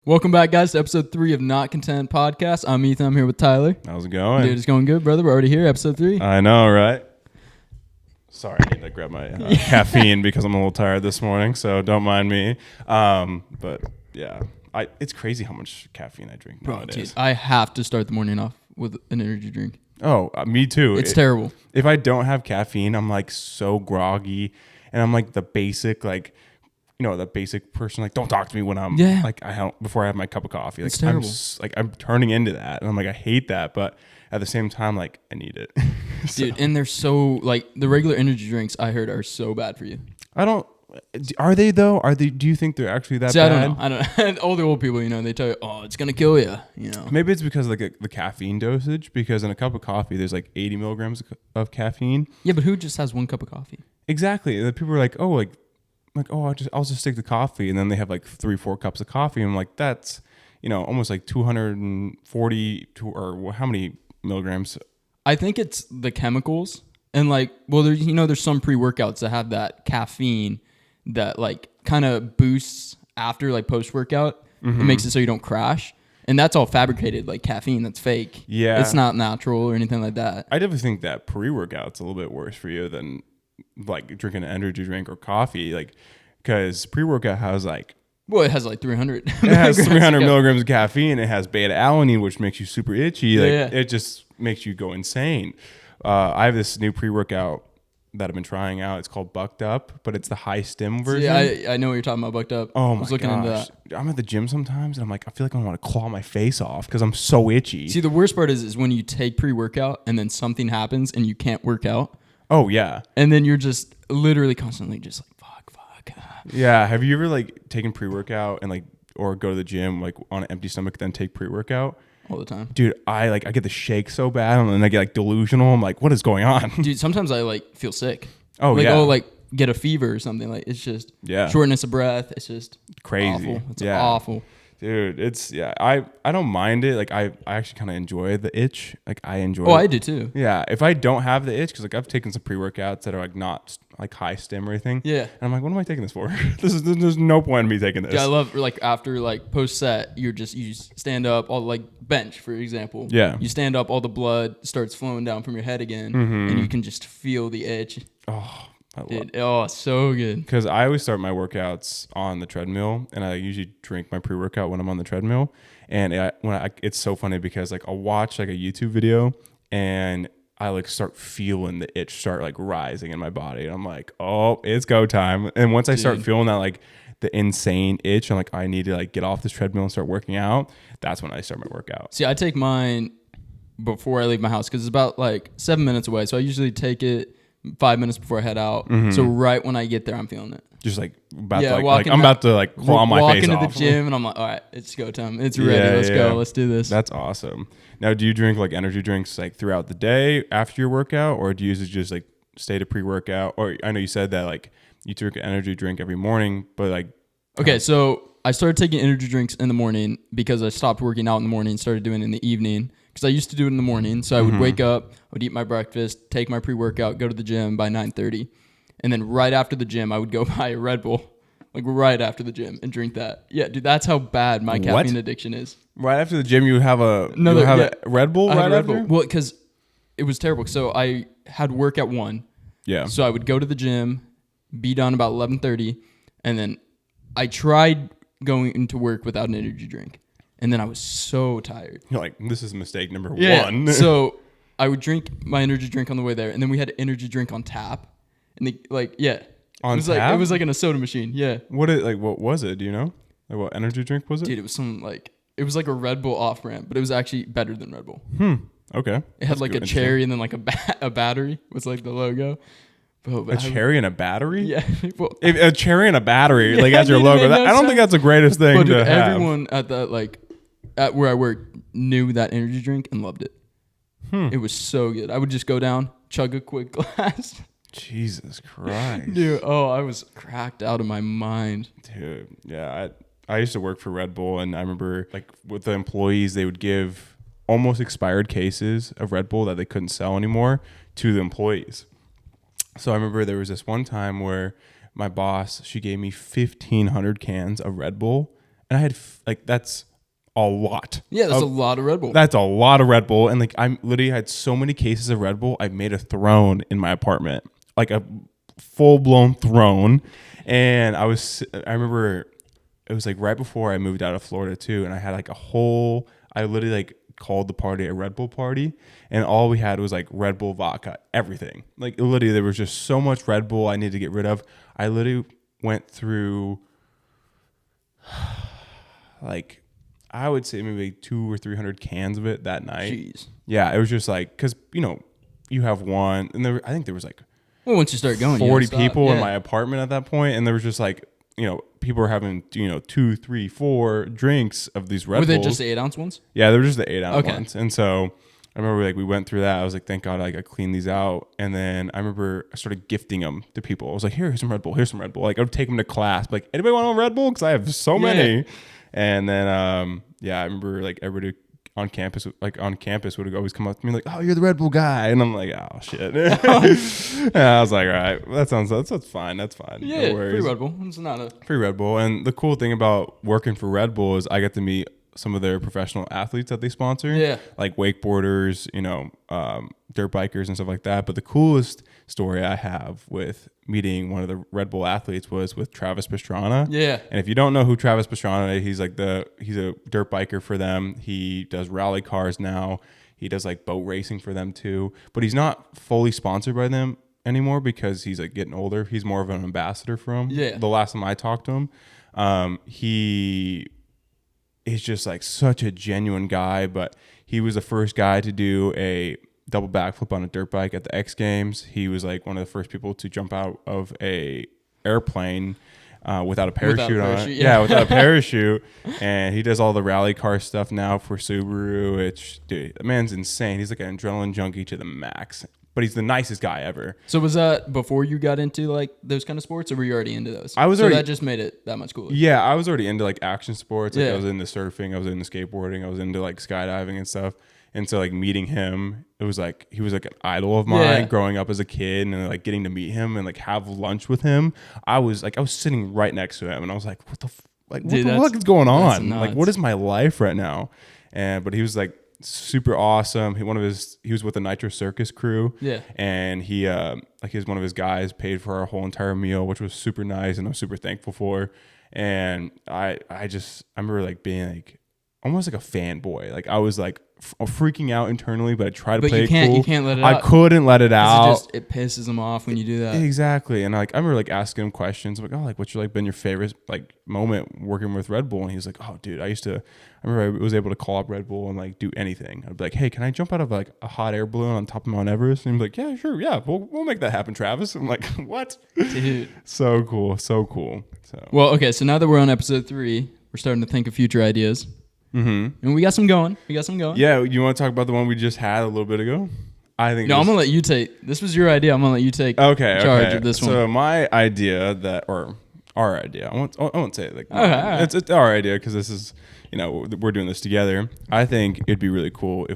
Welcome back, guys, to episode 3 of Not Content Podcast. I'm Ethan. I'm here with Tyler. How's it going? Dude, it's going good, brother. We're already here, episode 3. I know, right? Sorry, I need to grab my caffeine because I'm a little tired this morning, so don't mind me. But yeah, it's crazy how much caffeine I drink nowadays. Dude, I have to start the morning off with an energy drink. Oh, me too. It's terrible. If I don't have caffeine, I'm like so groggy, and I'm like the basic the basic person, like, don't talk to me when I'm before I have my cup of coffee. Like, it's terrible. I'm turning into that, and I'm like, I hate that, but at the same time, like, I need it. Dude, and they're so, like, the regular energy drinks I heard are so bad for you. Are they though? Do you think they're actually that bad? I don't know. All the old people, they tell you, oh, it's gonna kill you. Maybe it's because of the caffeine dosage. Because in a cup of coffee, there's like 80 milligrams of caffeine. Yeah, but who just has one cup of coffee? Exactly. The people are like, I'll just stick to coffee, and then they have like 3-4 cups of coffee, and I'm like, that's almost like 240 or how many milligrams? I think it's the chemicals, and like, well, there's some pre-workouts that have that caffeine that like kind of boosts after like post-workout. Mm-hmm. It makes it so you don't crash, and that's all fabricated, like caffeine. That's fake. Yeah, it's not natural or anything like that. I definitely think that pre-workout's a little bit worse for you than like drinking an energy drink or coffee, like, because pre-workout has like, well, it has like 300. It has 300 milligrams of caffeine. It has beta alanine, which makes you super itchy. It just makes you go insane. I have this new pre-workout that I've been trying out. It's called Bucked Up, but it's the high stim version. Yeah, I know what you're talking about. Bucked Up. Oh my gosh. I was looking into that. I'm at the gym sometimes, and I'm like, I feel like I want to claw my face off because I'm so itchy. See, the worst part is when you take pre-workout and then something happens and you can't work out. Oh yeah. And then you're just literally constantly just like, fuck. Yeah. Have you ever like taken pre-workout and like, or go to the gym like on an empty stomach, then take pre-workout? All the time. Dude, I get the shake so bad, and then I get like delusional. I'm like, what is going on? Dude, sometimes I like feel sick. Oh, like, yeah. Oh, like get a fever or something. Like, it's just shortness of breath. It's just crazy. Awful. It's awful. Dude, I don't mind it. Like, I actually kind of enjoy the itch. Like, I enjoy it. I do too. Yeah. If I don't have the itch, because like I've taken some pre-workouts that are like not like high stim or anything. Yeah. And I'm like, what am I taking this for? There's no point in me taking this. Yeah, I love like after like post set, you stand up, all like bench, for example. Yeah. You stand up, all the blood starts flowing down from your head again, and you can just feel the itch. Oh, I love it. Oh, so good. Because I always start my workouts on the treadmill, and I usually drink my pre-workout when I'm on the treadmill. And it's so funny because like I'll watch like a YouTube video, and I like start feeling the itch start like rising in my body, and I'm like, oh, it's go time. And once I start feeling that like the insane itch, I'm like, I need to like get off this treadmill and start working out. That's when I start my workout. See, I take mine before I leave my house because it's about like 7 minutes away. So I usually take it 5 minutes before I head out. Mm-hmm. So right when I get there, I'm feeling it. Just like about to claw my face off. Walk into the gym, and I'm like, all right, it's go time. It's ready. Let's go. Let's do this. That's awesome. Now, do you drink like energy drinks like throughout the day after your workout, or do you usually just like stay to pre-workout? Or I know you said that like you drink an energy drink every morning, but like... Okay, so I started taking energy drinks in the morning because I stopped working out in the morning and started doing it in the evening. Because I used to do it in the morning. So I would wake up, I would eat my breakfast, take my pre-workout, go to the gym by 9:30. And then right after the gym, I would go buy a Red Bull, like right after the gym, and drink that. Yeah, dude, that's how bad my caffeine addiction is. Right after the gym, you would have a Red Bull right after? Well, because it was terrible. So I had work at 1. Yeah. So I would go to the gym, be done about 11:30, and then I tried going into work without an energy drink. And then I was so tired. You're like, this is mistake number 1. So I would drink my energy drink on the way there, and then we had an energy drink on tap. And it was tap? It was like in a soda machine. Yeah. What was it? Do you know? Like, what energy drink was it? Dude, it was like a Red Bull off brand, but it was actually better than Red Bull. Okay. It had like a cherry and then like a battery was like the logo. A cherry and a battery? Yeah. Well, a cherry and a battery, like as your logo. I don't think that's the greatest thing to have. Everyone at that at where I worked knew that energy drink and loved it. It was so good. I would just go down, chug a quick glass. Jesus Christ. Dude, I was cracked out of my mind. Dude, yeah. I used to work for Red Bull, and I remember like with the employees, they would give almost expired cases of Red Bull that they couldn't sell anymore to the employees. So I remember there was this one time where my boss, she gave me 1,500 cans of Red Bull, and I had like that's a lot. Yeah, that's a lot of Red Bull. That's a lot of Red Bull, and like I literally had so many cases of Red Bull. I made a throne in my apartment, like a full blown throne, and I remember it was like right before I moved out of Florida too, and I had like I literally like called the party a Red Bull party, and all we had was like Red Bull vodka, everything. Like literally there was just so much Red Bull I needed to get rid of. I literally went through like I would say maybe 200 or 300 cans of it that night. Jeez. Yeah, it was just like because you have one, and I think there was like once you start going, 40 people in my apartment at that point, and there was just like people were having 2, 3, 4 drinks of these Red Bulls. Were they just the 8-ounce ones? Yeah, they were just the 8-ounce ones. And so I remember like we went through that. I was like, thank God I cleaned these out. And then I remember I started gifting them to people. I was like, here's some Red Bull. Here's some Red Bull. Like I would take them to class. Like, anybody want a Red Bull? Because I have so many. And then I remember like everybody on campus would always come up to me like, oh, you're the Red Bull guy, and I'm like, oh shit. And I was like, all right, that's fine. That's fine. Yeah, no worries. free Red Bull. It's not a free Red Bull. And the cool thing about working for Red Bull is I get to meet some of their professional athletes that they sponsor. Yeah. Like wakeboarders, dirt bikers and stuff like that. But the coolest story I have with meeting one of the Red Bull athletes was with Travis Pastrana. Yeah. And if you don't know who Travis Pastrana is, he's a dirt biker for them. He does rally cars now. He does like boat racing for them too. But he's not fully sponsored by them anymore because he's like getting older. He's more of an ambassador for them. Yeah. The last time I talked to him, he is just like such a genuine guy, but he was the first guy to do a double backflip on a dirt bike at the X Games. He was like one of the first people to jump out of a airplane without a parachute on it. Yeah, without a parachute. And he does all the rally car stuff now for Subaru. Dude, the man's insane. He's like an adrenaline junkie to the max. But he's the nicest guy ever. So was that before you got into like those kind of sports, or were you already into those? That just made it that much cooler. Yeah, I was already into like action sports. Like I was into surfing, I was into skateboarding, I was into like skydiving and stuff. And so like meeting him, it was like he was like an idol of mine growing up as a kid, and like getting to meet him and like have lunch with him. I was sitting right next to him, and I was like, what the fuck is going on? Like, what is my life right now? But he was like super awesome. He was with the Nitro Circus crew. Yeah. And he one of his guys paid for our whole entire meal, which was super nice, and I'm super thankful for. And I remember like being like almost like a fanboy. Like I was like freaking out internally, but I tried to play it cool. You can't let it out. I couldn't let it out. It pisses him off when you do that. Exactly. And like I remember like asking him questions. I'm like, oh, like what's been your favorite like moment working with Red Bull? And he's like, oh, dude, I remember I was able to call up Red Bull and like do anything. I'd be like, hey, can I jump out of like a hot air balloon on top of Mount Everest? And he'd be like, yeah, sure, yeah, we'll make that happen, Travis. I'm like, what? Dude, so cool. So well, okay, so now that we're on episode 3, we're starting to think of future ideas. Mm-hmm. And we got some going. Yeah, you want to talk about the one we just had a little bit ago? I think. No, I'm gonna let you take. This was your idea. I'm gonna let you take charge of this one. So my idea or our idea. I won't say it like it's our idea because this is we're doing this together. I think it'd be really cool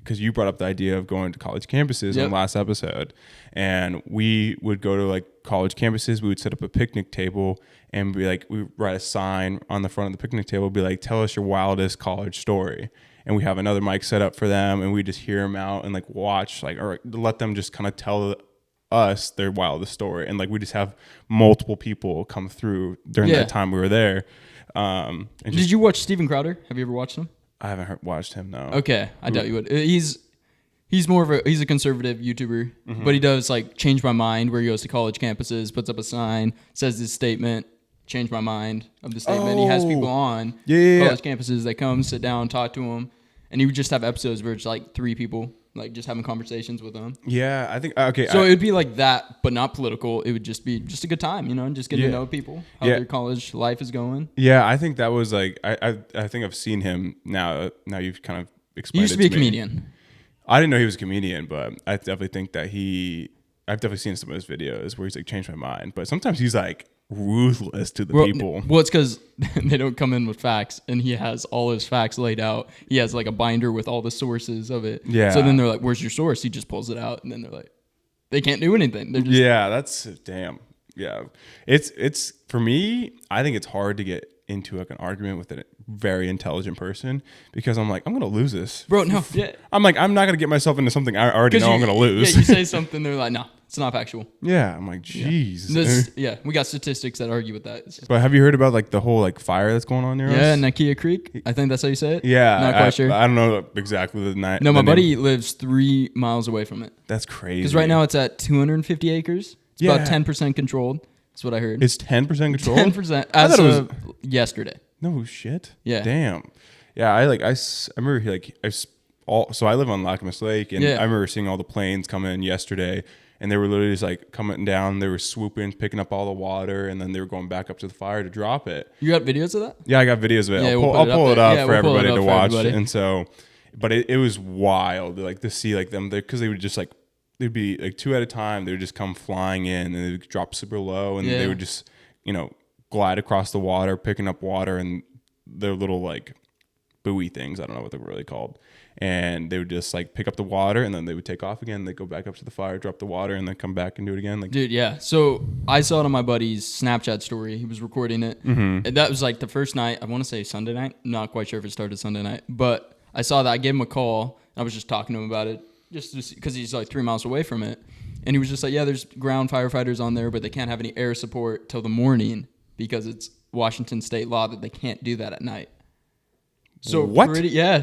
because you brought up the idea of going to college campuses in the last episode, and we would go to like college campuses. We would set up a picnic table and be like, we write a sign on the front of the picnic table, be like, tell us your wildest college story. And we have another mic set up for them, and we just hear them out and like watch, like, or let them just kind of tell us their wildest story. And like, we just have multiple people come through during that time we were there. Did you watch Steven Crowder? Have you ever watched him? I haven't watched him, no. Okay, I doubt you would. He's more of a conservative YouTuber, but he does like Change My Mind, where he goes to college campuses, puts up a sign, says his statement, change my mind of the statement. He has people on college campuses that come, sit down, talk to him, and he would just have episodes where it's like 3 people, like just having conversations with them. Yeah, I think okay. So it would be like that, but not political. It would just be just a good time, just getting to know people, how their college life is going. Yeah, I think that was like I think I've seen him now. Now you've kind of explained. He used to be a comedian. I didn't know he was a comedian, but I definitely think that I've definitely seen some of his videos where he's like changed my mind. But sometimes he's like ruthless to the people. Well, it's because they don't come in with facts, and he has all his facts laid out. He has like a binder with all the sources of it. Yeah. So then they're like, "Where's your source?" He just pulls it out, and then they're like, they can't do anything. They're just that's damn. Yeah. It's for me. I think it's hard to get into like an argument with a very intelligent person because I'm like, I'm gonna lose this, bro. No, yeah. I'm like, I'm not gonna get myself into something I already know I'm gonna lose. Yeah, you say something, they're like, no, it's not factual. Yeah, I'm like, jeez. We got statistics that argue with that. But have you heard about like the whole like fire that's going on near us? Yeah, Nakia Creek. I think that's how you say it. Yeah, not quite sure. I don't know exactly the night. No, my buddy lives 3 miles away from it. That's crazy. Because right now it's at 250 acres. It's about 10% controlled. That's what I heard. It's 10% controlled? 10% as of yesterday. No shit. Yeah. Damn. Yeah, I remember so I live on Lacamas Lake, and I remember seeing all the planes come in yesterday, and they were literally just like coming down. They were swooping, picking up all the water, and then they were going back up to the fire to drop it. You got videos of that? Yeah, I got videos of it. Yeah, I'll pull it up for everybody to watch. Everybody. And so, but it was wild, like to see like them, because they would just like, they'd be like 2 at a time. They would just come flying in, and they would drop super low, and they would just, glide across the water, picking up water, and their little like buoy things. I don't know what they're really called. And they would just like pick up the water, and then they would take off again. They'd go back up to the fire, drop the water, and then come back and do it again. Like, dude, yeah. So I saw it on my buddy's Snapchat story. He was recording it. Mm-hmm. And that was like the first night. I want to say Sunday night. I'm not quite sure if it started Sunday night, but I saw that. I gave him a call. And I was just talking to him about it, just because he's like 3 miles away from it. And he was just like, yeah, there's ground firefighters on there, but they can't have any air support till the morning because it's Washington state law that they can't do that at night. So what?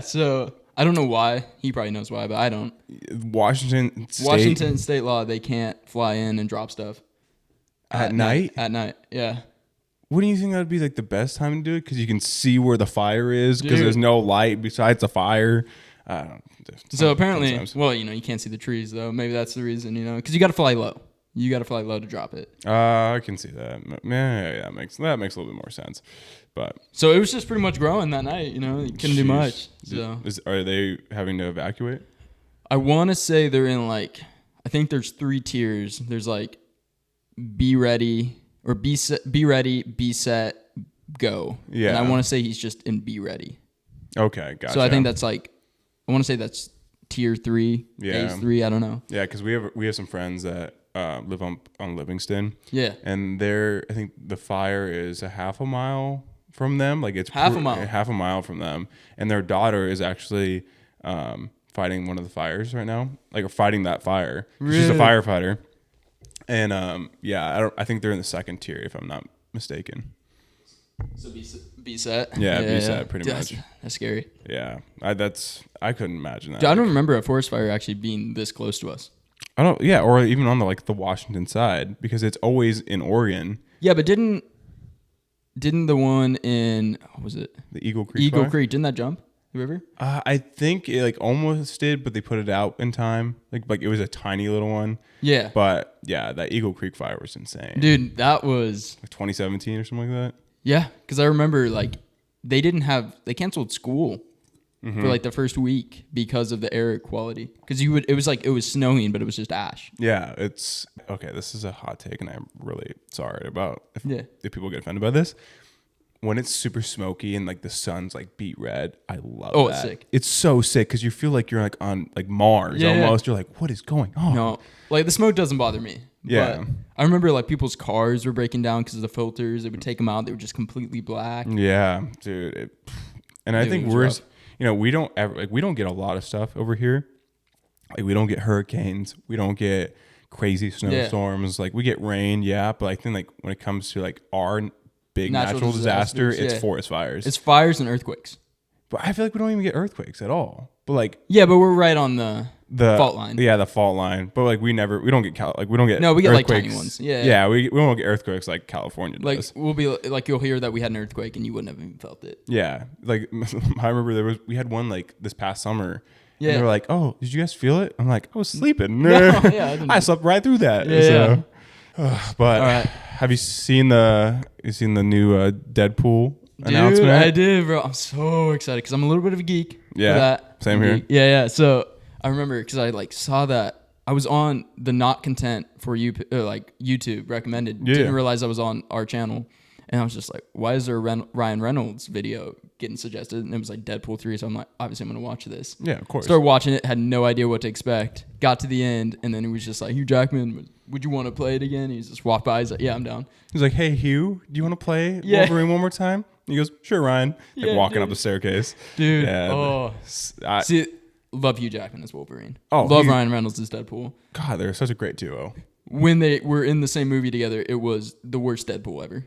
So I don't know why. He probably knows why, but I don't. Washington state law, they can't fly in and drop stuff at night. At night, yeah. Wouldn't you think that would be like the best time to do it? Because you can see where the fire is, because there's no light besides the fire. So apparently, well, you can't see the trees though. Maybe that's the reason, because you got to fly low. You got to fly low to drop it. I can see that. Yeah, that makes a little bit more sense. But so it was just pretty much growing that night. You couldn't do much. So are they having to evacuate? I want to say they're in I think there's 3 tiers. There's like be ready or be ready, be set, go. Yeah. And I want to say he's just in be ready. Okay, gotcha. So I think that's I want to say that's tier 3, yeah. phase 3. I don't know. Yeah, because we have some friends that live on Livingston. Yeah. And I think the fire is a half a mile from them. Like it's half a mile from them. And their daughter is actually fighting one of the fires right now. Like fighting that fire. Really? She's a firefighter. And I think they're in the 2nd tier if I'm not mistaken. So be set. Yeah, be set pretty much. That's scary. Yeah. I couldn't imagine that. Dude, I don't remember a forest fire actually being this close to us. Or even on the Washington side, because it's always in Oregon. Yeah, but didn't the one in, what was it? The Eagle Creek fire? Creek, didn't that jump the river? I think it almost did, but they put it out in time. Like it was a tiny little one. Yeah. But yeah, that Eagle Creek fire was insane. Dude, that was 2017 or something like that. Yeah, because I remember they canceled school for the first week because of the air quality. Because it was snowing, but it was just ash. Yeah, it's okay. This is a hot take, and I'm really sorry about if people get offended by this. When it's super smoky and the sun's beet red, I love that. Oh, it's sick. It's so sick because you feel like you're on Mars almost. You're like, what is going on? No, the smoke doesn't bother me. Yeah. But I remember people's cars were breaking down because of the filters. They would take them out. They were just completely black. Yeah, dude. I think we don't ever we don't get a lot of stuff over here. We don't get hurricanes. We don't get crazy snowstorms. We get rain, but I think when it comes to our big natural disaster, it's forest fires. It's fires and earthquakes. But I feel we don't even get earthquakes at all. But but we're right on the fault line. Yeah, the fault line. But we don't get no, we get earthquakes. Tiny ones. Yeah, we don't get earthquakes like California does. We'll be you'll hear that we had an earthquake and you wouldn't have even felt it. Yeah, I remember we had one this past summer. Yeah, and they were like, "Oh, did you guys feel it?" I'm like, "I was sleeping. I slept right through that." Yeah. But right. Have you seen the new Deadpool announcement? Dude, I did, bro. I'm so excited because I'm a little bit of a geek. Yeah, for that. Same here. Yeah. So I remember because I saw that I was on the Not Content for you YouTube recommended. Yeah. Didn't realize I was on our channel, and I was just like, why is there a Ryan Reynolds video getting suggested? And it was Deadpool 3, so I'm like, obviously I'm gonna watch this. Yeah, of course. Started watching it, had no idea what to expect. Got to the end, and then he was just like, Hugh Jackman, would you want to play it again? He just walked by. He's like, yeah, I'm down. He's like, hey, Hugh, do you want to play Wolverine one more time? He goes, sure, Ryan. Yeah, Walking dude. up the staircase. Dude. Yeah, Oh. I, See, love Hugh Jackman as Wolverine. Oh, love Ryan Reynolds as Deadpool. God, they're such a great duo. When they were in the same movie together, it was the worst Deadpool ever.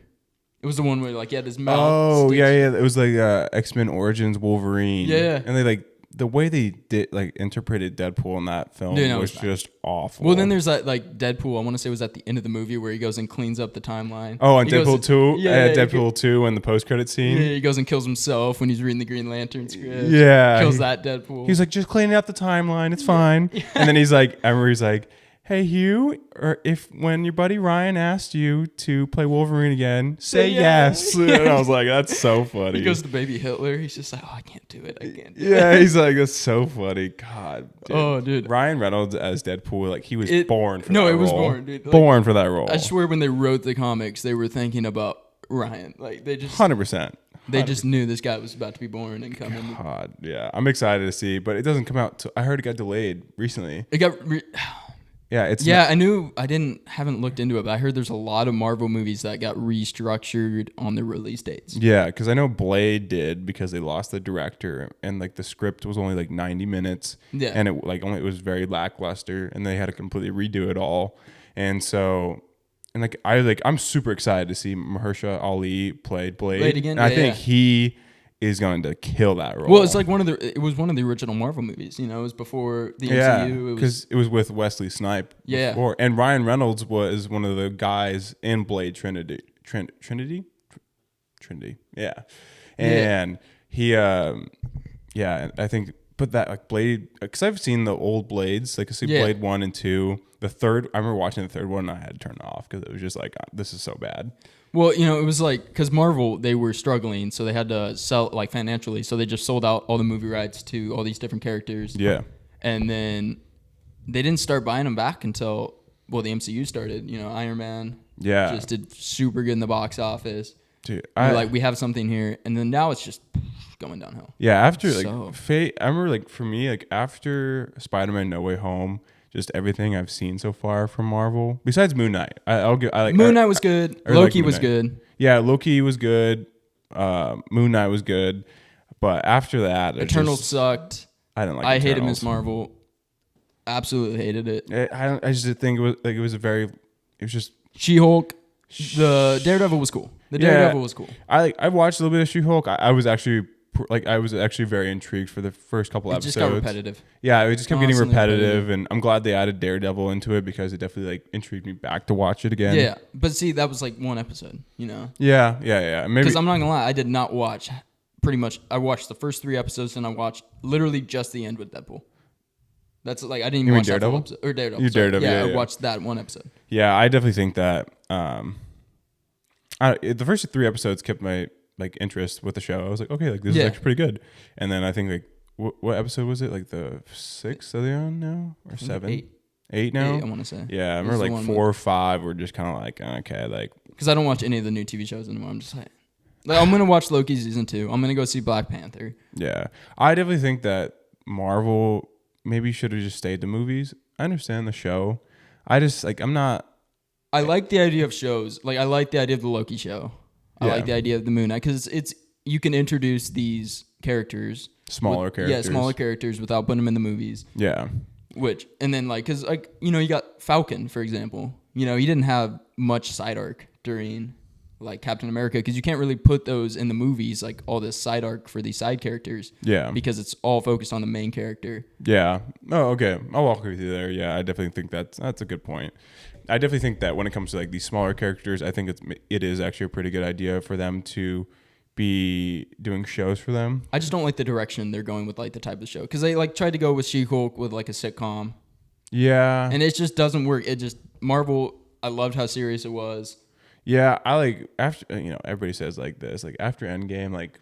It was the one where like he had his mouth. Oh, stitched. yeah. It was like X-Men Origins Wolverine. Yeah. And they like the way they did like interpreted Deadpool in that film was just awful. Well, then there's that like Deadpool. I want to say it was at the end of the movie where he goes and cleans up the timeline. Oh, on He Deadpool 2? Yeah, Deadpool 2 and the post-credit scene. Yeah, he goes and kills himself when he's reading the Green Lantern script. Yeah. Kills that Deadpool. He's like, just cleaning up the timeline. It's fine. And then he's like, I remember he's like, hey, Hugh, or if when your buddy Ryan asked you to play Wolverine again, say yes. And I was like, that's so funny. He goes to Baby Hitler. He's just like, oh, I can't do it. I can't do it. Yeah, he's like, that's so funny. God, dude. Oh, dude. Ryan Reynolds as Deadpool, like he was born for that No, role. it was born, dude. Like, born for that role. I swear when they wrote the comics, they were thinking about Ryan. Like they just 100%. They just knew this guy was about to be born and come in. God, yeah. I'm excited to see, but it doesn't come out till, I heard it got delayed recently. It got Yeah, it's I knew haven't looked into it, but I heard there's a lot of Marvel movies that got restructured on their release dates. Yeah, because I know Blade did because they lost the director and like the script was only like 90 minutes. Yeah. And it was very lackluster and they had to completely redo it all. And so I'm super excited to see Mahershala Ali play Blade again. And I think he is going to kill that role. Well, it's like it was one of the original Marvel movies. You know, it was before the MCU. Because it was with Wesley Snipes. Yeah. Before. And Ryan Reynolds was one of the guys in Blade Trinity. Trinity? Yeah. And he, I think, but that like Blade, because I've seen the old Blades, like I see Blade 1 and 2. The third, I remember watching the third one and I had to turn it off because it was just like, this is so bad. Well, you know, it was like, because Marvel, they were struggling, so they had to sell, like, financially, so they just sold out all the movie rights to all these different characters. Yeah. And then they didn't start buying them back until, the MCU started. You know, Iron Man just did super good in the box office. Dude, we have something here. And then now it's just going downhill. Yeah, after, I remember, like, for me, like, after Spider-Man No Way Home, just everything I've seen so far from Marvel, besides Moon Knight. Moon Knight was good. Loki was good. Yeah, Loki was good. Moon Knight was good. But after that, Eternals sucked. I didn't like. I hated Miss Marvel. Absolutely hated it. I just think it was just She-Hulk. The Daredevil was cool. Daredevil was cool. I watched a little bit of She-Hulk. I was actually very intrigued for the first couple episodes. It just got repetitive. Yeah, it just kept getting repetitive, and I'm glad they added Daredevil into it because it definitely like intrigued me back to watch it again. Yeah, but see, that was like one episode, you know. Yeah. Maybe because I'm not gonna lie, I did not watch pretty much. I watched the first 3 episodes, and I watched literally just the end with Deadpool. That's like I didn't even watch Daredevil? that full episode. Or Daredevil. You Daredevil. Yeah, Yeah, I watched that one episode. Yeah, I definitely think that the first 3 episodes kept my like interest with the show. I was like, okay, like this is actually pretty good. And then I think like what episode was it? Like the 6th are they on now or 7? 8 now. 8, I want to say. Yeah, I remember like 4 or 5 were just kind of like okay, like because I don't watch any of the new TV shows anymore. I'm just like I'm gonna watch Loki season 2. I'm gonna go see Black Panther. Yeah, I definitely think that Marvel maybe should have just stayed to movies. I understand the show. I just like I'm not. I like the idea of shows. Like I like the idea of the Loki show. I like the idea of the Moon Knight because it's you can introduce these characters, smaller characters without putting them in the movies. Yeah, and then like because like you know you got Falcon for example. You know he didn't have much side arc during like Captain America because you can't really put those in the movies like all this side arc for these side characters. Yeah, because it's all focused on the main character. Yeah. Oh, okay. I'll walk with you there. Yeah, I definitely think that's a good point. I definitely think that when it comes to like these smaller characters, I think it is actually a pretty good idea for them to be doing shows for them. I just don't like the direction they're going with like the type of show because they like tried to go with She-Hulk with like a sitcom. Yeah. And it just doesn't work. It just Marvel. I loved how serious it was. Yeah, I like after everybody says like this like after Endgame like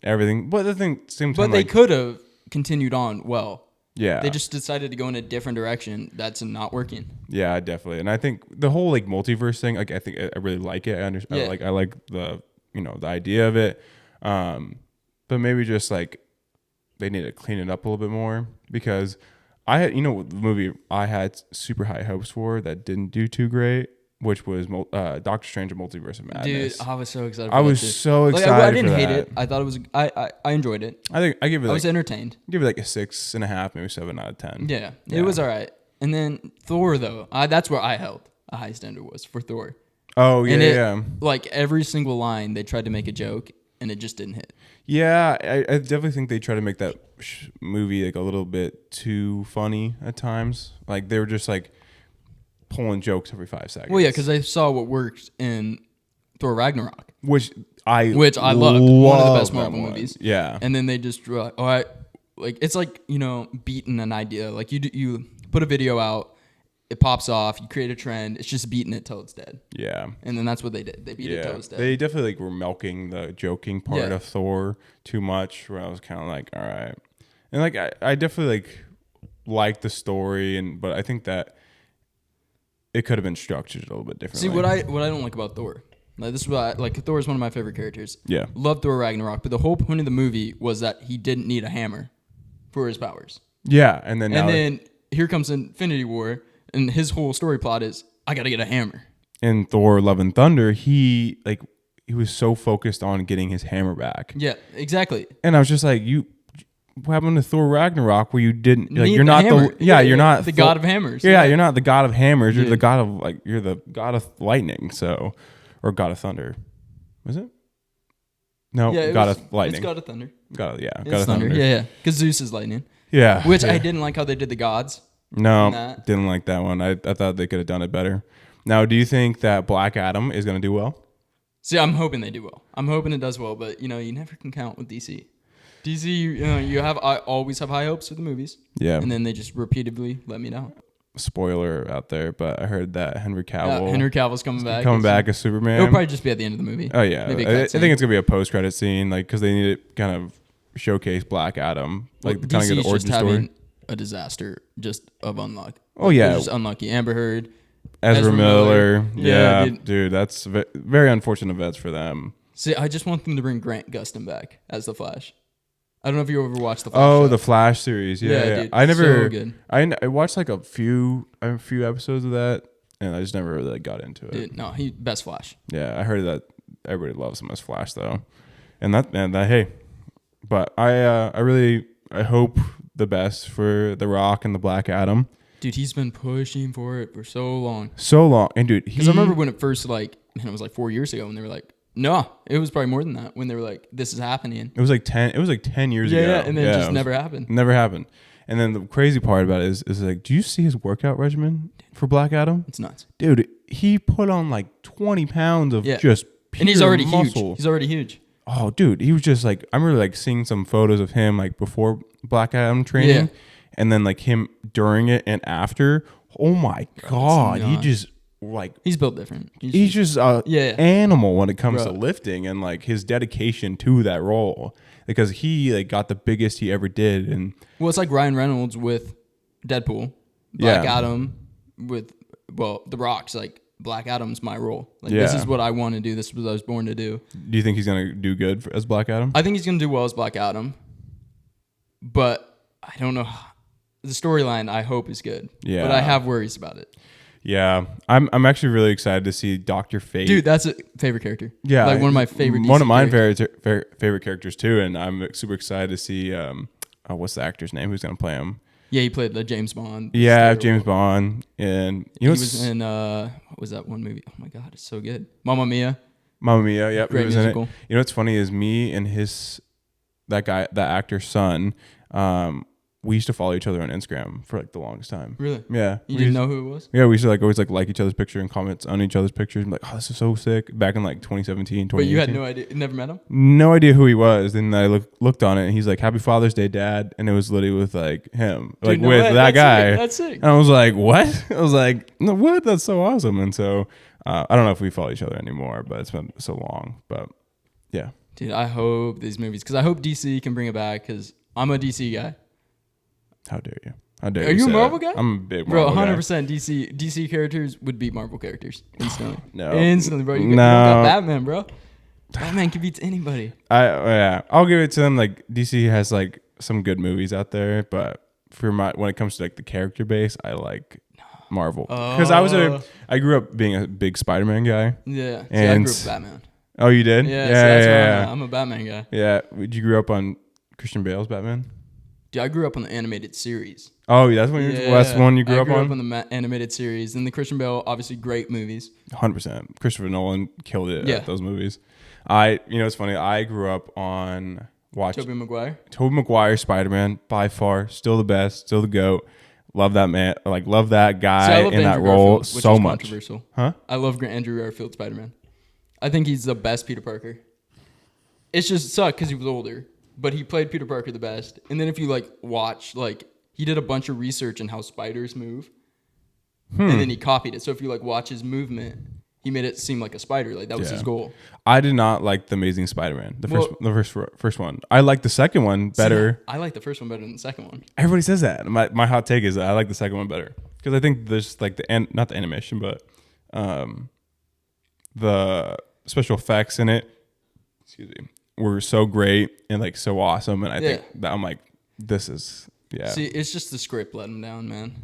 everything, but the thing same time but they could have continued on well. Yeah. They just decided to go in a different direction. That's not working. Yeah, definitely. And I think the whole like multiverse thing, like I think I really like it. I understand. Yeah. I like the the idea of it. But maybe just like they need to clean it up a little bit more because I had the movie I had super high hopes for that didn't do too great which was Doctor Strange and Multiverse of Madness. Dude, I was so excited. I was so excited. I didn't for hate that. it. I thought it was. I enjoyed it. I give it. I was entertained. Give it like a 6.5, maybe 7 out of 10. Yeah, it was all right. And then Thor, though, that's where I held a high standard was for Thor. Oh yeah, and yeah. Like every single line, they tried to make a joke, and it just didn't hit. Yeah, I definitely think they try to make that movie like a little bit too funny at times. Like they were just like pulling jokes every 5 seconds. Well, yeah, because I saw what worked in Thor Ragnarok, which I loved. One of the best Marvel movies. Yeah, and then they just were like, it's like beating an idea. Like you put a video out, it pops off, you create a trend. It's just beating it till it's dead. Yeah, and then that's what they did. They beat it till it's dead. They definitely like were milking the joking part of Thor too much. Where I was kind of like, all right, and like I definitely like the story, but I think that it could have been structured a little bit differently. See, what I don't like about Thor, like this is what Thor is one of my favorite characters. Yeah, love Thor Ragnarok, but the whole point of the movie was that he didn't need a hammer for his powers. Yeah, and then here comes Infinity War, and his whole story plot is I gotta get a hammer. In Thor: Love and Thunder, he was so focused on getting his hammer back. Yeah, exactly. And I was just like, what happened to Thor Ragnarok where you didn't you're not you're not the god of hammers. Yeah, you're not the god of hammers. You're the god of you're the god of lightning. So, or god of thunder, was it? No, god of lightning. It's god of thunder. God of thunder. Yeah. Because Zeus is lightning. Yeah, which I didn't like how they did the gods. No, didn't like that one. I thought they could have done it better. Now, do you think that Black Adam is going to do well? See, I'm hoping they do well. I'm hoping it does well, but you never can count with DC. DC, I always have high hopes for the movies. Yeah. And then they just repeatedly let me down. Spoiler out there, but I heard that Henry Cavill's coming back. Coming back as Superman. It'll probably just be at the end of the movie. Oh yeah. Maybe I think it's gonna be a post-credit scene, because they need to kind of showcase Black Adam, kind of get the origin story. A disaster just of unluck. Oh yeah, just unlucky. Amber Heard, Ezra Miller. Yeah, dude, that's very unfortunate events for them. See, I just want them to bring Grant Gustin back as the Flash. I don't know if you ever watched the Flash. Oh, the Flash series. Yeah. Dude, I never. So good. I watched a few episodes of that, and I just never really got into it. Dude, no, he best Flash. Yeah, I heard that everybody loves him as Flash though, and that hey, but I hope the best for The Rock and the Black Adam. Dude, he's been pushing for it for so long. And dude, because I remember when it first it was 4 years ago when they were like, no, it was probably more than that when they were like, this is happening. It was 10 years ago. Yeah, and then it just never happened. Never happened. And then the crazy part about it is do you see his workout regimen for Black Adam? It's nuts. Dude, he put on 20 pounds of just pure and he's already muscle. huge. He's already huge. Oh, dude, he was just I remember seeing some photos of him before Black Adam training, and then him during it and after. Oh my god, he just he's built different. He's just animal when it comes to lifting and his dedication to that role, because he got the biggest he ever did. And well, it's like Ryan Reynolds with Deadpool, Black Adam with The Rock's Black Adam's my role. This is what I want to do. This is what I was born to do. Do you think he's going to do good as Black Adam? I think he's going to do well as Black Adam. But I don't know. The storyline, I hope, is good. Yeah. But I have worries about it. Yeah. I'm actually really excited to see Dr. Fate. Dude, that's a favorite character. Yeah. One of my favorite One of my favorite characters, too. And I'm super excited to see, what's the actor's name? Who's going to play him? Yeah, he played the James Bond. Yeah, James Bond. And he was in what was that one movie? Oh my god, it's so good. Mamma Mia. Yeah, great he was musical. in it. You know what's funny is me and that actor's son, we used to follow each other on Instagram for the longest time. Really? Yeah. You didn't know who it was? Yeah, we used to always like each other's picture and comments on each other's pictures and oh, this is so sick. Back in 2017, 2018. But you had no idea, you never met him? No idea who he was. Then I looked on it and he's like, "Happy Father's Day, Dad," and it was literally with him, Dude, with that guy. That's sick. And I was like, "What?" I was like, "No, what? That's so awesome." And so I don't know if we follow each other anymore, but it's been so long. But yeah, dude, I hope these movies, because I hope DC can bring it back, because I'm a DC guy. How dare you? How dare you? Are you a Marvel guy? I'm a big Marvel guy. Bro, 100% DC characters would beat Marvel characters instantly. No. Instantly, bro. You got Batman, bro. Batman can beat anybody. I'll give it to them. DC has some good movies out there, but when it comes to the character base, I like Marvel because I grew up being a big Spider-Man guy. Yeah, and I grew up with Batman. Oh, you did? Yeah, so that's why I'm a Batman guy. Yeah, did you grow up on Christian Bale's Batman? Dude, I grew up on the animated series. Oh, that's that's the one you grew up on? I grew up on the animated series. And the Christian Bale, obviously great movies. 100%. Christopher Nolan killed it at those movies. It's funny. I grew up on Tobey Maguire. Tobey Maguire, Spider-Man, by far, still the best, still the GOAT. Love that man. Like, love that guy in that role Garfield, so much. Controversial. Huh? I love Andrew Garfield Spider-Man. I think he's the best Peter Parker. It's just sucked because he was older, but he played Peter Parker the best. And then if you watch, he did a bunch of research on how spiders move, and then he copied it. So if you watch his movement, he made it seem like a spider. Like that was his goal. I did not like the Amazing Spider-Man, the first one. I like the second one better. I like the first one better than the second one. Everybody says that. My hot take is that I like the second one better because I think there's not the animation, but the special effects in it, were so great and so awesome. And I think that I'm like, this is See, it's just the script letting them down, man.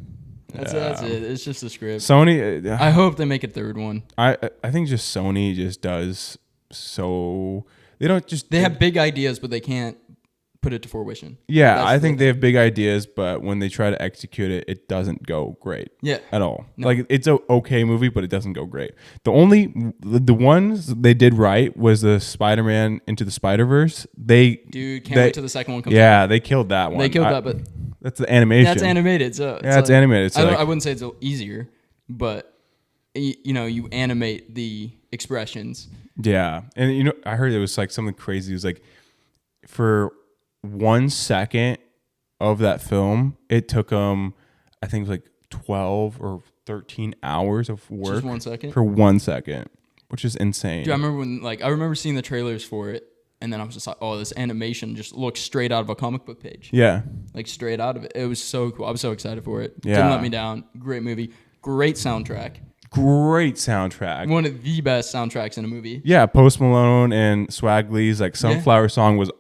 That's it. It's just the script. Sony. I hope they make a third one. I think just Sony just does so. They have big ideas, but they can't put it to fruition. Yeah, I think they have big ideas, but when they try to execute it, it doesn't go great. Yeah, at all. No. It's a okay movie, but it doesn't go great. The ones they did right was the Spider-Man Into the Spider-Verse. Can't wait till the second one comes out. They killed that one. They killed that, but that's the animation. That's animated, so it's animated. So I wouldn't say it's easier, but you animate the expressions. Yeah, and I heard it was something crazy. It was for 1 second of that film, it took them, I think it was 12 or 13 hours of work. Just 1 second? For 1 second, which is insane. Dude, I remember I remember seeing the trailers for it, and then I was just like, oh, this animation just looks straight out of a comic book page. Yeah. Straight out of it. It was so cool. I was so excited for it. Yeah. Didn't let me down. Great movie. Great soundtrack. Great soundtrack. One of the best soundtracks in a movie. Yeah, Post Malone and Swag Lee's Sunflower Song was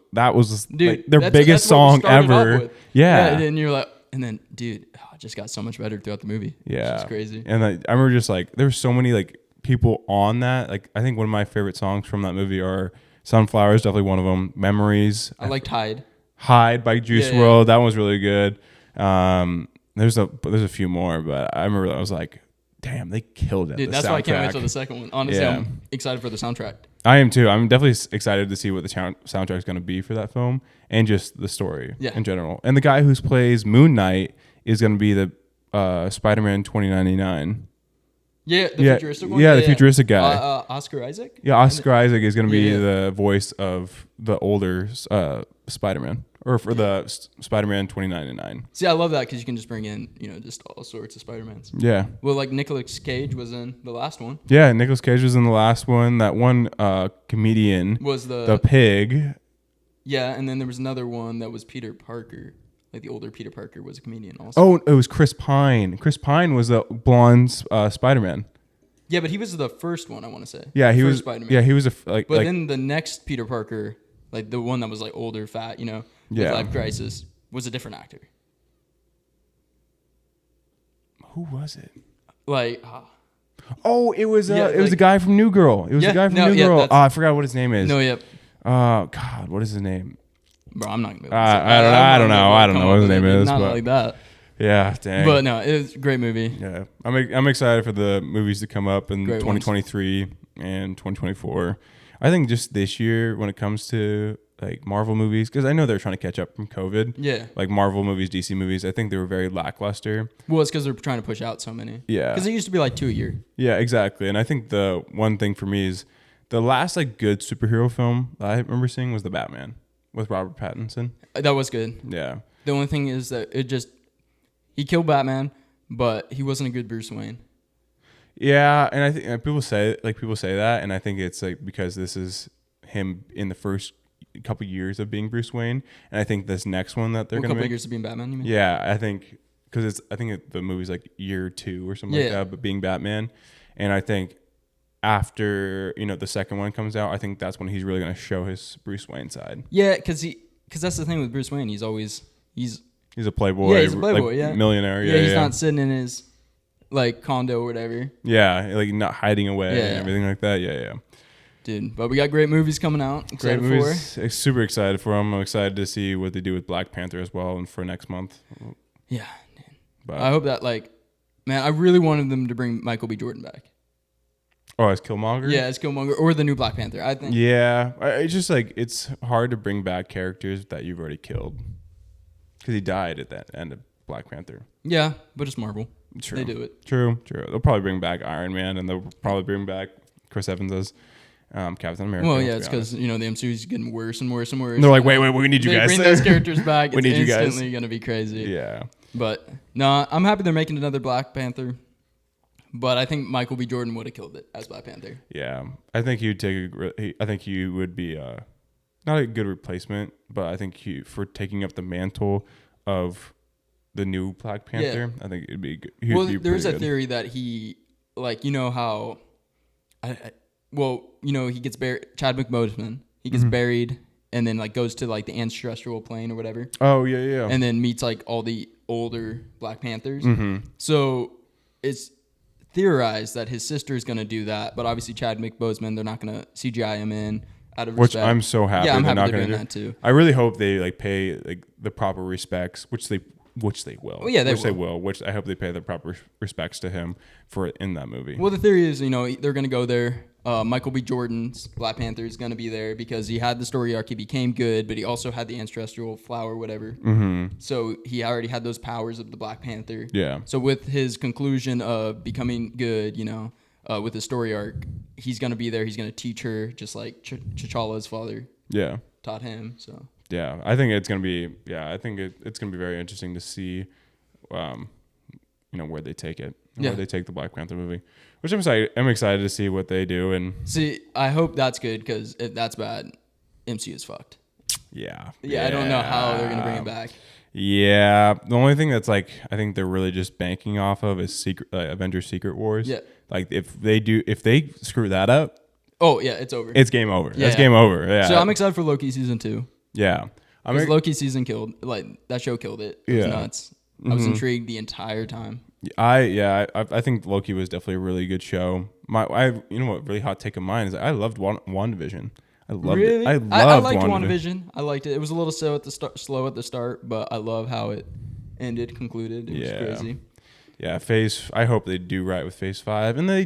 dude, their biggest song ever. Yeah. And you're like, and then dude, it just got so much better throughout the movie. Yeah. It's crazy. And I remember just there were so many people on that. I think one of my favorite songs from that movie are Sunflowers, definitely one of them. Memories. I liked Hide. Hide by Juice WRLD. That one was really good. There's a few more, but I remember I was like, damn, they killed it. Dude, that's why I can't wait till the second one. Honestly, I'm excited for the soundtrack. I am too. I'm definitely excited to see what the soundtrack is going to be for that film and just the story in general. And the guy who plays Moon Knight is going to be the Spider-Man 2099. Yeah, the futuristic one? Yeah, the futuristic guy. Oscar Isaac? Yeah, Oscar Isaac is going to be the voice of the older Spider-Man. Or for the Spider-Man 2099. See, I love that because you can just bring in, just all sorts of Spider-Mans. Yeah. Well, Nicolas Cage was in the last one. Yeah, Nicolas Cage was in the last one. That one comedian was the pig. Yeah, and then there was another one that was Peter Parker. The older Peter Parker was a comedian also. Oh, it was Chris Pine. Chris Pine was the blonde Spider-Man. Yeah, but he was the first one, I want to say. Yeah, he was Spider-Man. Yeah, he was But then the next Peter Parker, the one that was older, fat, with Life Crisis, was a different actor. Who was it? Oh, it was a guy from New Girl. It was a guy from New Girl. I forgot what his name is. No, yep. God, what is his name? Bro, I'm not gonna be able to I don't know. I don't know what his name is. Not but like that. Yeah, dang. But no, it's a great movie. Yeah, I'm excited for the movies to come up in 2023 and 2024. I think just this year when it comes to Marvel movies, because I know they're trying to catch up from COVID. Yeah. Marvel movies, DC movies, I think they were very lackluster. Well, it's because they're trying to push out so many. Yeah. Because it used to be 2 a year. Yeah, exactly. And I think the one thing for me is the last good superhero film I remember seeing was The Batman with Robert Pattinson. That was good. Yeah. The only thing is that he killed Batman, but he wasn't a good Bruce Wayne. Yeah, and I think people say that, and I think it's because this is him in the first couple years of being Bruce Wayne, and I think this next one that they're going to make. Couple years of being Batman, you mean? Yeah, I think because the movie's year 2 or something like that, but being Batman, and I think after the second one comes out, I think that's when he's really going to show his Bruce Wayne side. Yeah, because that's the thing with Bruce Wayne. He's a playboy. Yeah, he's a playboy. Millionaire. Yeah, he's not sitting in his like condo or whatever. Yeah, like not hiding away Yeah. and everything like that. Yeah. Dude, but we got great movies coming out. Great Excited movies. Super excited for them. I'm excited to see what they do with Black Panther as well, and for next month. Yeah. But I hope that man, I really wanted them to bring Michael B. Jordan back. Oh, as Killmonger? Yeah, as Killmonger or the new Black Panther. I think. Yeah, it's just like it's hard to bring back characters that you've already killed because he died at that end of Black Panther. Yeah, but it's Marvel. True. They do it. True. They'll probably bring back Iron Man, and they'll probably bring back Chris Evans as Captain America. Well, yeah, it's because the MCU is getting worse and worse and worse. And they're like, wait, we need you they guys. Bring those characters back. We It's need you guys. instantly gonna be crazy. Yeah. But no, I'm happy they're making another Black Panther. But I think Michael B. Jordan would have killed it as Black Panther. Yeah, I think you'd I think you would be not a good replacement, but I think for taking up the mantle of the new Black Panther, I think it'd be good. Well, there's a theory that he, like, how, he gets buried. Chadwick Boseman, he gets buried and then like goes to like the ancestral plane or whatever. Oh yeah. And then meets like all the older Black Panthers. Mm-hmm. So it's theorized that his sister is going to do that, but obviously Chadwick Boseman, they're not going to CGI him in out of respect. Which I'm so happy. Yeah, I'm they're happy not they're going doing to that too. I really hope they like pay like the proper respects, which they will. Well, yeah, they will. Which I hope they pay the proper respects to him for in that movie. Well, the theory is, they're going to go there. Michael B. Jordan's Black Panther is going to be there because he had the story arc. He became good, but he also had the ancestral flower, whatever. Mm-hmm. So he already had those powers of the Black Panther. Yeah. So with his conclusion of becoming good, with the story arc, he's going to be there. He's going to teach her just like T'Challa's father taught him. So yeah, I think it's going to be, it's going to be very interesting to see, where they take it. Where they take the Black Panther movie, which I'm excited to see what they do. And see, I hope that's good because if that's bad, MCU is fucked. Yeah. I don't know how they're gonna bring it back. Yeah, the only thing that's like I think they're really just banking off of is Avengers: Secret Wars. Yeah. Like if they screw that up, oh yeah, it's over. It's game over. Yeah. It's game over. Yeah. So I'm excited for Loki season 2. Yeah. Loki season killed that show killed it. It was nuts. I was intrigued the entire time. I think Loki was definitely a really good show. Really hot take of mine is I loved WandaVision. I loved it. I liked WandaVision. I liked it. It was a little slow at the start, but I love how it concluded. It was crazy. Yeah, I hope they do right with Phase 5. And I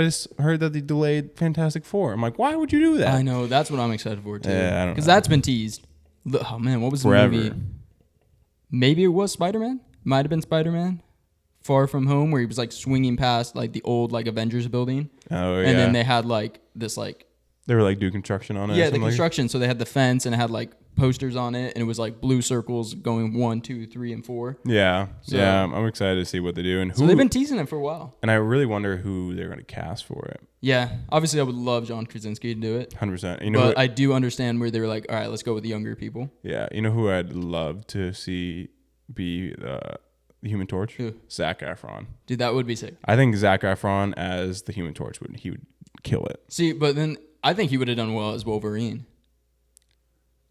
just heard that they delayed Fantastic Four. I'm like, why would you do that? I know. That's what I'm excited for too. Yeah, I don't know. Because that's been teased. Oh man, what was the movie? Maybe it was Spider-Man. Might have been Spider-Man. Far From Home, where he was like swinging past like the old like Avengers building. Oh yeah. And then they had like this like. They were like doing construction on it. Yeah, the construction. So they had the fence and it had like posters on it, and it was like blue circles going 1, 2, 3, and 4. Yeah, I'm excited to see what they do and who. So they've been teasing it for a while. And I really wonder who they're going to cast for it. Yeah, obviously I would love John Krasinski to do it. 100%. But I do understand where they were like, all right, let's go with the younger people. Yeah, you know who I'd love to see be the Human Torch? Who? Zac Efron. Dude, that would be sick. I think Zac Efron as the Human Torch would kill it. See, but then I think he would have done well as Wolverine.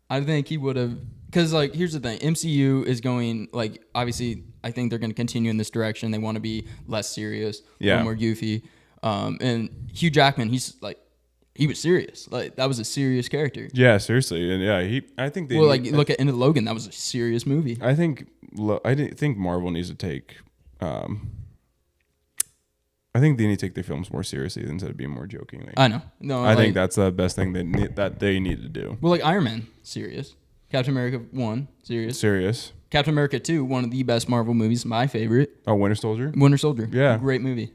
I think he would have, because like here's the thing, MCU is going like obviously I think they're going to continue in this direction. They want to be less serious, more goofy. And Hugh Jackman, he was serious. Like that was a serious character. Yeah, seriously, and I think they. Well, look at Into Logan, that was a serious movie. I think Marvel needs to take. I think they need to take their films more seriously instead of being more jokingly. I know. No, I think that's the best thing that they need to do. Well, like Iron Man, serious. Captain America 1, serious. Serious. Captain America 2, one of the best Marvel movies, my favorite. Oh, Winter Soldier? Winter Soldier. Yeah. Great movie.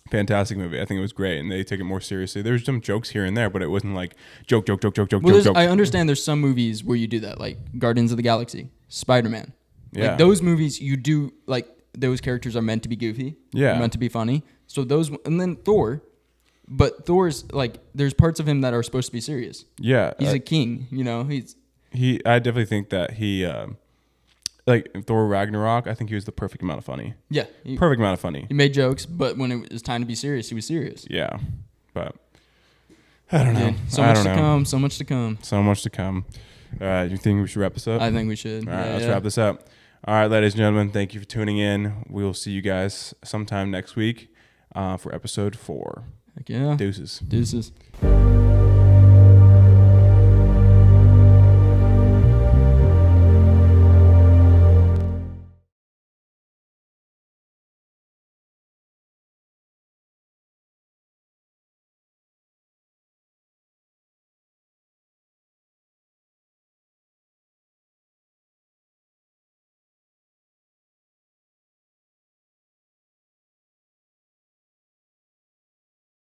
Fantastic movie. I think it was great, and they take it more seriously. There's some jokes here and there, but it wasn't like joke. I understand there's some movies where you do that, like Guardians of the Galaxy, Spider-Man. Yeah. Like those movies, you do, like, those characters are meant to be goofy. Yeah. Meant to be funny. So those, and then Thor. But Thor's, like, there's parts of him that are supposed to be serious. Yeah. He's a king, I definitely think that he, like Thor Ragnarok, I think he was the perfect amount of funny. Yeah. Perfect amount of funny. He made jokes, but when it was time to be serious, he was serious. Yeah. But I don't know. So much to come. So much to come. So much to come. You think we should wrap this up? I think we should. All right, let's wrap this up. All right, ladies and gentlemen, thank you for tuning in. We will see you guys sometime next week for episode 4. Heck yeah. Deuces. Deuces.